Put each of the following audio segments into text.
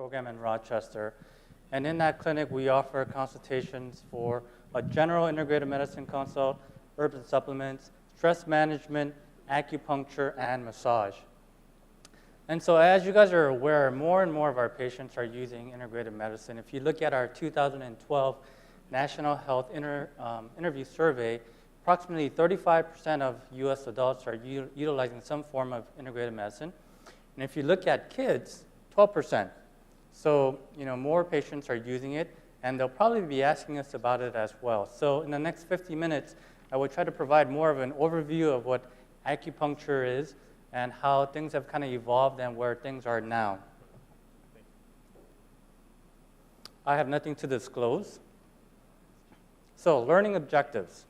program in Rochester. And in that clinic, we offer consultations for a general integrative medicine consult, herbs and supplements, stress management, acupuncture, and massage. And so as you guys are aware, more and more of our patients are using integrative medicine. If you look at our 2012 National Health Interview Survey, approximately 35% of US adults are utilizing some form of integrative medicine. And if you look at kids, 12%. So, more patients are using it, and they'll probably be asking us about it as well. So in the next 50 minutes, I will try to provide more of an overview of what acupuncture is and how things have kind of evolved and where things are now. I have nothing to disclose. So, learning objectives.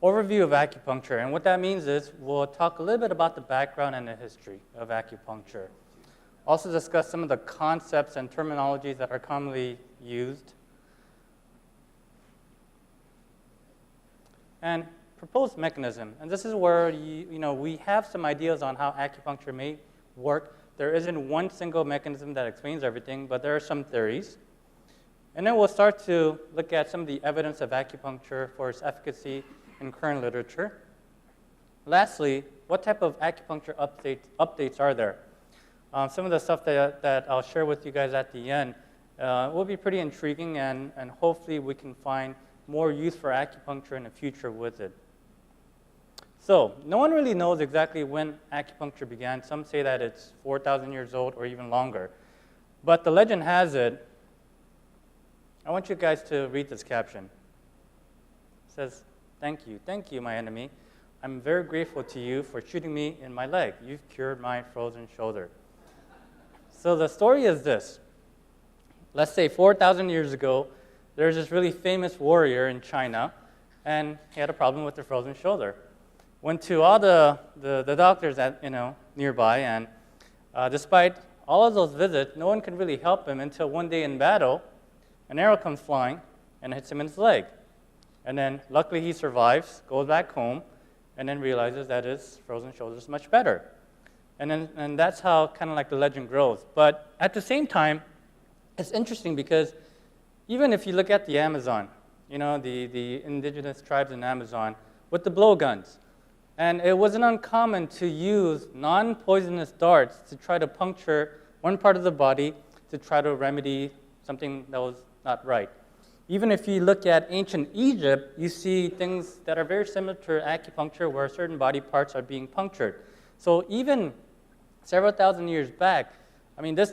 Overview of acupuncture, and what that means is we'll talk a little bit about the background and the history of acupuncture. Also discuss some of the concepts and terminologies that are commonly used. And proposed mechanism, and this is where we have some ideas on how acupuncture may work. There isn't one single mechanism that explains everything, but there are some theories. And then we'll start to look at some of the evidence of acupuncture for its efficacy in current literature. Lastly, what type of acupuncture updates are there? Some of the stuff that I'll share with you guys at the end will be pretty intriguing, and hopefully we can find more use for acupuncture in the future with it. So, no one really knows exactly when acupuncture began. Some say that it's 4,000 years old or even longer. But the legend has it, I want you guys to read this caption. It says, thank you, my enemy. I'm very grateful to you for shooting me in my leg. You've cured my frozen shoulder. So the story is this. Let's say 4,000 years ago, there's this really famous warrior in China, and he had a problem with the frozen shoulder. Went to all the doctors nearby, and despite all of those visits, no one could really help him until one day in battle, an arrow comes flying and hits him in his leg. And then luckily he survives, goes back home, and then realizes that his frozen shoulder is much better. And that's how kind of like the legend grows. But at the same time, it's interesting because even if you look at the Amazon, the indigenous tribes in Amazon with the blowguns, and it wasn't uncommon to use non-poisonous darts to try to puncture one part of the body to try to remedy something that was not right. Even if you look at ancient Egypt, you see things that are very similar to acupuncture where certain body parts are being punctured. So even several thousand years back, this